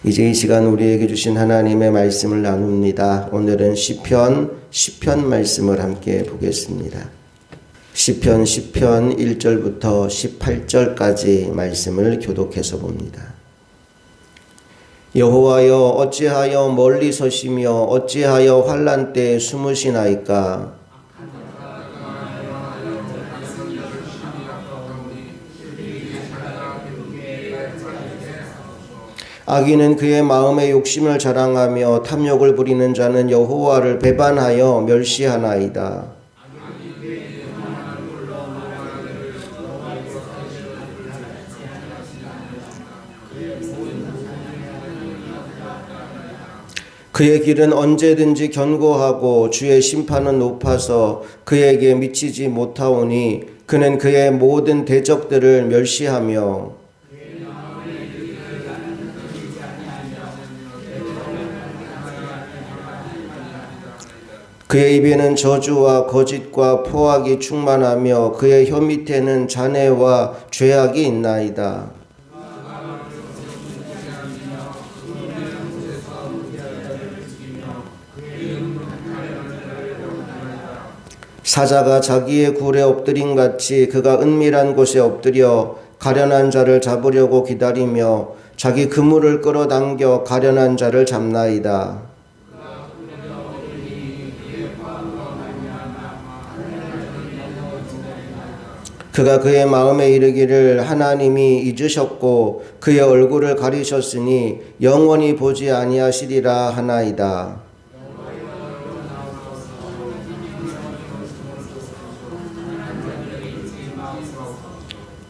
이제 이 시간 우리에게 주신 하나님의 말씀을 나눕니다. 오늘은 시편 말씀을 함께 보겠습니다. 시편 1절부터 18절까지 말씀을 교독해서 봅니다. 여호와여 어찌하여 멀리 서시며 어찌하여 환난 때에 숨으시나이까. 악인은 그의 마음의 욕심을 자랑하며 탐욕을 부리는 자는 여호와를 배반하여 멸시하나이다. 그의 길은 언제든지 견고하고 주의 심판은 높아서 그에게 미치지 못하오니 그는 그의 모든 대적들을 멸시하며 그의 입에는 저주와 거짓과 포악이 충만하며 그의 혀 밑에는 잔해와 죄악이 있나이다. 사자가 자기의 굴에 엎드린 같이 그가 은밀한 곳에 엎드려 가련한 자를 잡으려고 기다리며 자기 그물을 끌어당겨 가련한 자를 잡나이다. 그가 그의 마음에 이르기를 하나님이 잊으셨고 그의 얼굴을 가리셨으니 영원히 보지 아니하시리라 하나이다.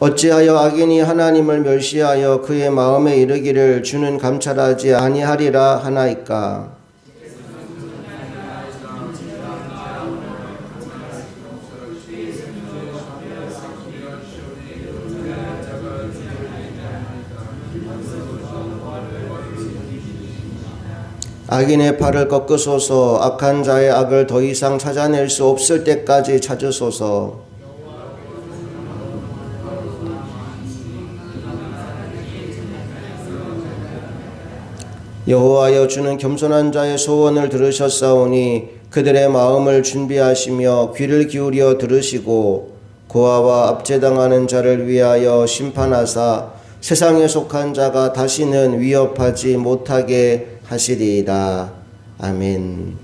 어찌하여 악인이 하나님을 멸시하여 그의 마음에 이르기를 주는 감찰하지 아니하리라 하나이까. 악인의 팔을 꺾으소서. 악한 자의 악을 더 이상 찾아낼 수 없을 때까지 찾으소서. 여호와여 주는 겸손한 자의 소원을 들으셨사오니 그들의 마음을 준비하시며 귀를 기울여 들으시고 고아와 압제당하는 자를 위하여 심판하사 세상에 속한 자가 다시는 위협하지 못하게 하시리이다. 아멘.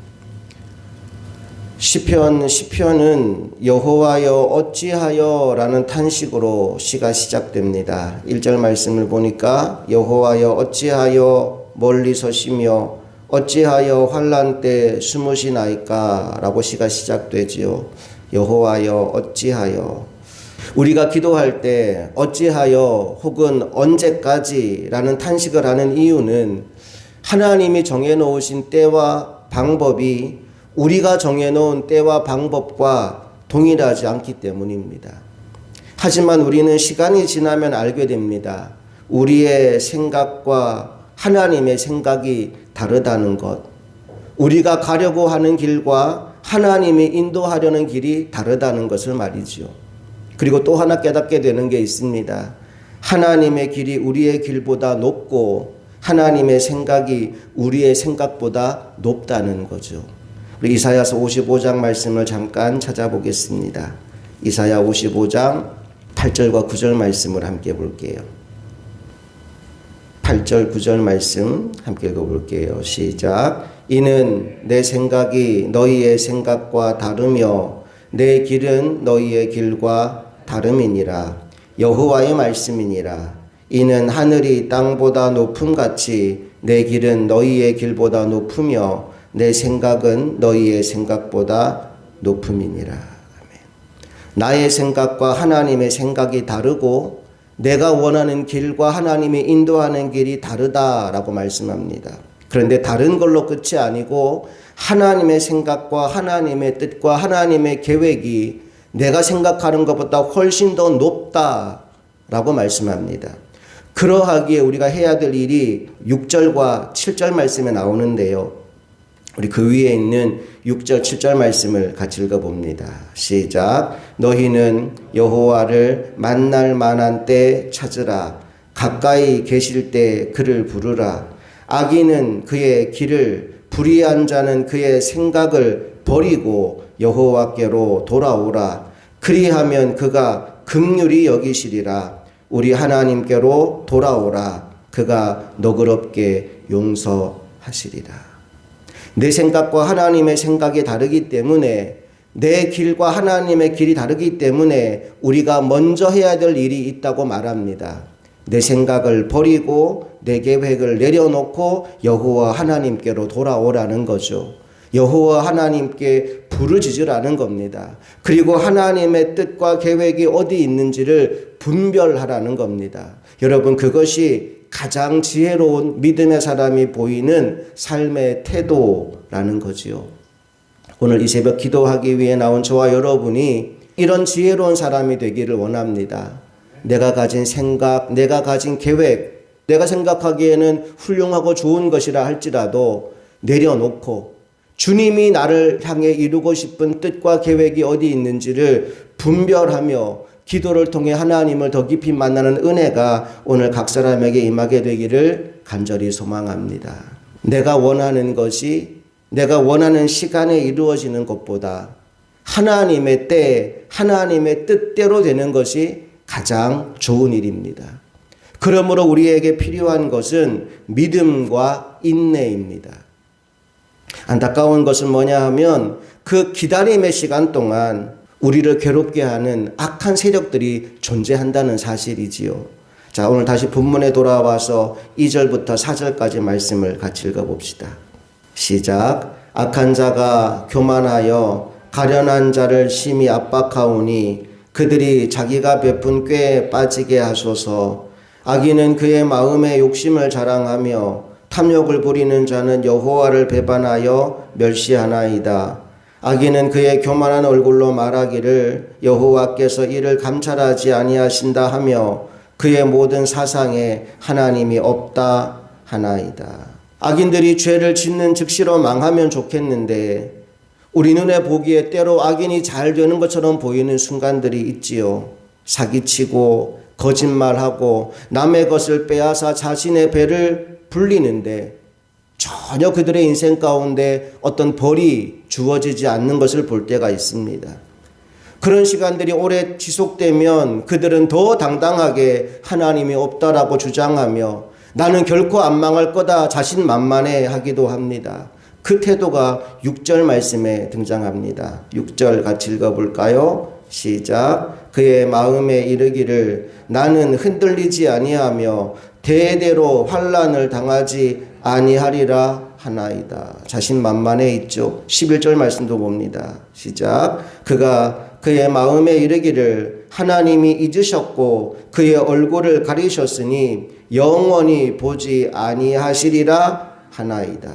시편은 여호와여 어찌하여 라는 탄식으로 시가 시작됩니다. 1절 말씀을 보니까 여호와여 어찌하여 멀리 서시며 어찌하여 환난 때 숨으시나이까 라고 시가 시작되지요. 여호와여 어찌하여. 우리가 기도할 때 어찌하여 혹은 언제까지 라는 탄식을 하는 이유는 하나님이 정해놓으신 때와 방법이 우리가 정해놓은 때와 방법과 동일하지 않기 때문입니다. 하지만 우리는 시간이 지나면 알게 됩니다. 우리의 생각과 하나님의 생각이 다르다는 것. 우리가 가려고 하는 길과 하나님이 인도하려는 길이 다르다는 것을 말이죠. 그리고 또 하나 깨닫게 되는 게 있습니다. 하나님의 길이 우리의 길보다 높고 하나님의 생각이 우리의 생각보다 높다는 거죠. 우리 이사야서 55장 말씀을 잠깐 찾아보겠습니다. 이사야 55장 8절과 9절 말씀을 함께 볼게요. 8절 9절 말씀 함께 읽어볼게요. 시작. 이는 내 생각이 너희의 생각과 다르며 내 길은 너희의 길과 다름이니라. 여호와의 말씀이니라. 이는 하늘이 땅보다 높음같이 내 길은 너희의 길보다 높으며 내 생각은 너희의 생각보다 높음이니라. 아멘. 나의 생각과 하나님의 생각이 다르고 내가 원하는 길과 하나님이 인도하는 길이 다르다라고 말씀합니다. 그런데 다른 걸로 끝이 아니고 하나님의 생각과 하나님의 뜻과 하나님의 계획이 내가 생각하는 것보다 훨씬 더 높다라고 말씀합니다. 그러하기에 우리가 해야 될 일이 6절과 7절 말씀에 나오는데요. 우리 그 위에 있는 6절 7절 말씀을 같이 읽어봅니다. 시작. 너희는 여호와를 만날 만한 때 찾으라. 가까이 계실 때 그를 부르라. 악인은 그의 길을, 불의한 자는 그의 생각을 버리고 여호와께로 돌아오라. 그리하면 그가 긍휼히 여기시리라. 우리 하나님께로 돌아오라. 그가 너그럽게 용서하시리라. 내 생각과 하나님의 생각이 다르기 때문에, 내 길과 하나님의 길이 다르기 때문에 우리가 먼저 해야 될 일이 있다고 말합니다. 내 생각을 버리고 내 계획을 내려놓고 여호와 하나님께로 돌아오라는 거죠. 여호와 하나님께 부르짖으라는 겁니다. 그리고 하나님의 뜻과 계획이 어디 있는지를 분별하라는 겁니다. 여러분, 그것이 가장 지혜로운 믿음의 사람이 보이는 삶의 태도라는 거지요. 오늘 이 새벽 기도하기 위해 나온 저와 여러분이 이런 지혜로운 사람이 되기를 원합니다. 내가 가진 생각, 내가 가진 계획, 내가 생각하기에는 훌륭하고 좋은 것이라 할지라도 내려놓고 주님이 나를 향해 이루고 싶은 뜻과 계획이 어디 있는지를 분별하며 기도를 통해 하나님을 더 깊이 만나는 은혜가 오늘 각 사람에게 임하게 되기를 간절히 소망합니다. 내가 원하는 것이 내가 원하는 시간에 이루어지는 것보다 하나님의 때, 하나님의 뜻대로 되는 것이 가장 좋은 일입니다. 그러므로 우리에게 필요한 것은 믿음과 인내입니다. 안타까운 것은 뭐냐 하면 그 기다림의 시간 동안 우리를 괴롭게 하는 악한 세력들이 존재한다는 사실이지요. 자, 오늘 다시 본문에 돌아와서 2절부터 4절까지 말씀을 같이 읽어봅시다. 시작. 악한 자가 교만하여 가련한 자를 심히 압박하오니 그들이 자기가 베푼 꾀에 빠지게 하소서. 악인은 그의 마음에 욕심을 자랑하며 탐욕을 부리는 자는 여호와를 배반하여 멸시하나이다. 악인은 그의 교만한 얼굴로 말하기를 여호와께서 이를 감찰하지 아니하신다 하며 그의 모든 사상에 하나님이 없다 하나이다. 악인들이 죄를 짓는 즉시로 망하면 좋겠는데 우리 눈에 보기에 때로 악인이 잘 되는 것처럼 보이는 순간들이 있지요. 사기치고 거짓말하고 남의 것을 빼앗아 자신의 배를 불리는데 전혀 그들의 인생 가운데 어떤 벌이 주어지지 않는 것을 볼 때가 있습니다. 그런 시간들이 오래 지속되면 그들은 더 당당하게 하나님이 없다라고 주장하며 나는 결코 안 망할 거다 자신만만해 하기도 합니다. 그 태도가 6절 말씀에 등장합니다. 6절 같이 읽어볼까요? 시작. 그의 마음에 이르기를 나는 흔들리지 아니하며 대대로 환난을 당하지 아니하리라 하나이다. 자신만만해 있죠. 11절 말씀도 봅니다. 시작. 그가 그의 마음에 이르기를 하나님이 잊으셨고 그의 얼굴을 가리셨으니 영원히 보지 아니하시리라 하나이다.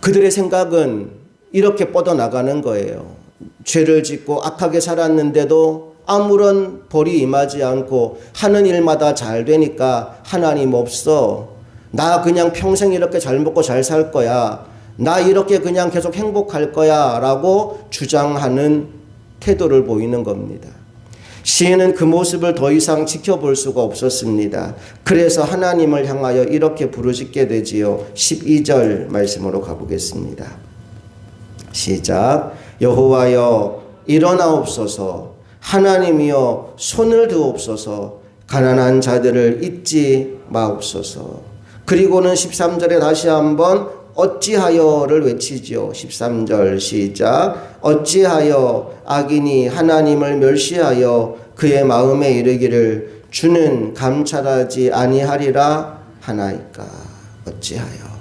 그들의 생각은 이렇게 뻗어나가는 거예요. 죄를 짓고 악하게 살았는데도 아무런 벌이 임하지 않고 하는 일마다 잘 되니까 하나님 없어. 나 그냥 평생 이렇게 잘 먹고 잘 살 거야. 나 이렇게 그냥 계속 행복할 거야 라고 주장하는 태도를 보이는 겁니다. 시인은 그 모습을 더 이상 지켜볼 수가 없었습니다. 그래서 하나님을 향하여 이렇게 부르짖게 되지요. 12절 말씀으로 가보겠습니다. 시작. 여호와여 일어나옵소서. 하나님이여 손을 드옵소서. 가난한 자들을 잊지 마옵소서. 그리고는 13절에 다시 한번 어찌하여를 외치죠. 13절 시작. 어찌하여 악인이 하나님을 멸시하여 그의 마음에 이르기를 주는 감찰하지 아니하리라 하나이까. 어찌하여.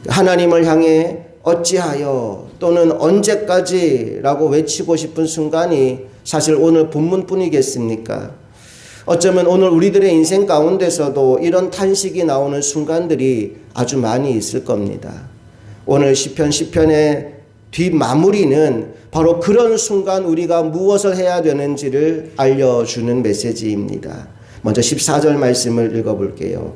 하나님을 향해 어찌하여 또는 언제까지라고 외치고 싶은 순간이 사실 오늘 본문뿐이겠습니까? 어쩌면 오늘 우리들의 인생 가운데서도 이런 탄식이 나오는 순간들이 아주 많이 있을 겁니다. 오늘 시편의 뒷마무리는 바로 그런 순간 우리가 무엇을 해야 되는지를 알려주는 메시지입니다. 먼저 14절 말씀을 읽어볼게요.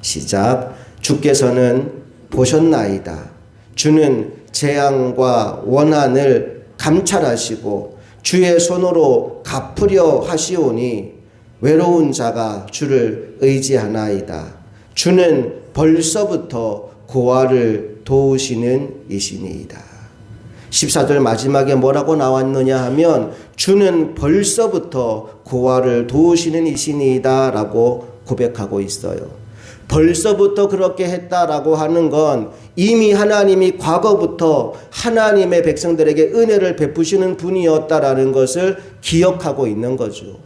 시작. 주께서는 보셨나이다. 주는 재앙과 원한을 감찰하시고 주의 손으로 갚으려 하시오니 외로운 자가 주를 의지하나이다. 주는 벌써부터 고아를 도우시는 이시니이다. 14절 마지막에 뭐라고 나왔느냐 하면 주는 벌써부터 고아를 도우시는 이시니이다 라고 고백하고 있어요. 벌써부터 그렇게 했다라고 하는 건 이미 하나님이 과거부터 하나님의 백성들에게 은혜를 베푸시는 분이었다라는 것을 기억하고 있는 거죠.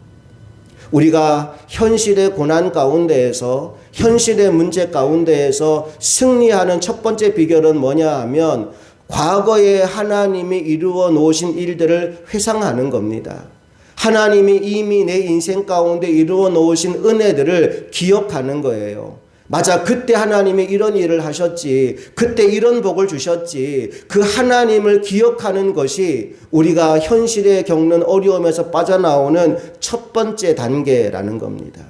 우리가 현실의 고난 가운데에서, 현실의 문제 가운데에서 승리하는 첫 번째 비결은 뭐냐 하면 과거에 하나님이 이루어 놓으신 일들을 회상하는 겁니다. 하나님이 이미 내 인생 가운데 이루어 놓으신 은혜들을 기억하는 거예요. 맞아, 그때 하나님이 이런 일을 하셨지, 그때 이런 복을 주셨지. 그 하나님을 기억하는 것이 우리가 현실에 겪는 어려움에서 빠져나오는 첫 번째 단계라는 겁니다.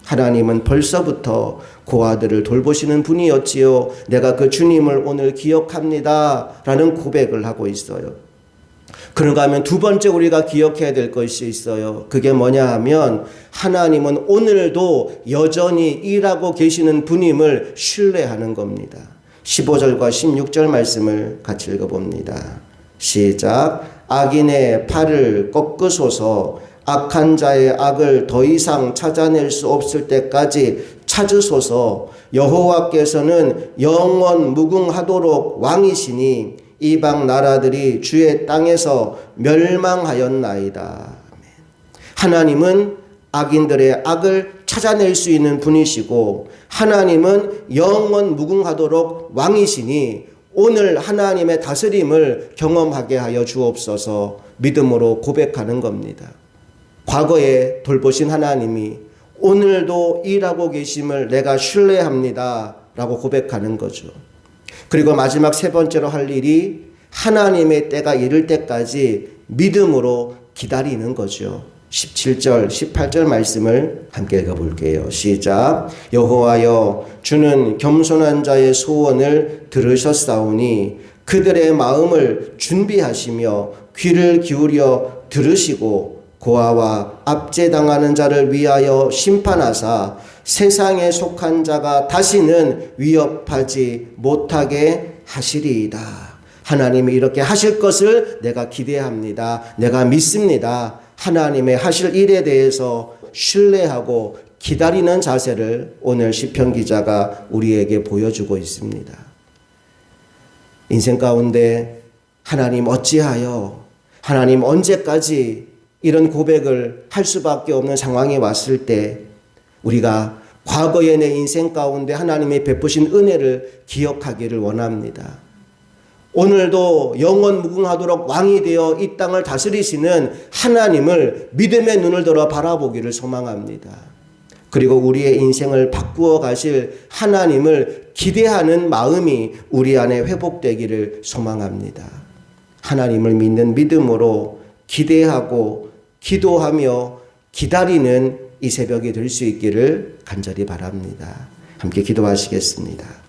하나님은 벌써부터 고아들을 돌보시는 분이었지요. 내가 그 주님을 오늘 기억합니다 라는 고백을 하고 있어요. 그런가 하면 두 번째 우리가 기억해야 될 것이 있어요. 그게 뭐냐 하면 하나님은 오늘도 여전히 일하고 계시는 분임을 신뢰하는 겁니다. 15절과 16절 말씀을 같이 읽어봅니다. 시작. 악인의 팔을 꺾으소서. 악한 자의 악을 더 이상 찾아낼 수 없을 때까지 찾으소서. 여호와께서는 영원 무궁하도록 왕이시니 이방 나라들이 주의 땅에서 멸망하였나이다. 하나님은 악인들의 악을 찾아낼 수 있는 분이시고 하나님은 영원 무궁하도록 왕이시니 오늘 하나님의 다스림을 경험하게 하여 주옵소서 믿음으로 고백하는 겁니다. 과거에 돌보신 하나님이 오늘도 일하고 계심을 내가 신뢰합니다 라고 고백하는 거죠. 그리고 마지막 세 번째로 할 일이 하나님의 때가 이를 때까지 믿음으로 기다리는 거죠. 17절, 18절 말씀을 함께 읽어볼게요. 시작. 여호와여, 주는 겸손한 자의 소원을 들으셨사오니 그들의 마음을 준비하시며 귀를 기울여 들으시고 고아와 압제당하는 자를 위하여 심판하사 세상에 속한 자가 다시는 위협하지 못하게 하시리이다. 하나님이 이렇게 하실 것을 내가 기대합니다. 내가 믿습니다. 하나님의 하실 일에 대해서 신뢰하고 기다리는 자세를 오늘 시편 기자가 우리에게 보여주고 있습니다. 인생 가운데 하나님 어찌하여, 하나님 언제까지 이런 고백을 할 수밖에 없는 상황이 왔을 때 우리가 과거의 내 인생 가운데 하나님이 베푸신 은혜를 기억하기를 원합니다. 오늘도 영원 무궁하도록 왕이 되어 이 땅을 다스리시는 하나님을 믿음의 눈을 들어 바라보기를 소망합니다. 그리고 우리의 인생을 바꾸어 가실 하나님을 기대하는 마음이 우리 안에 회복되기를 소망합니다. 하나님을 믿는 믿음으로 기대하고 기도하며 기다리는 이 새벽이 될 수 있기를 간절히 바랍니다. 함께 기도하시겠습니다.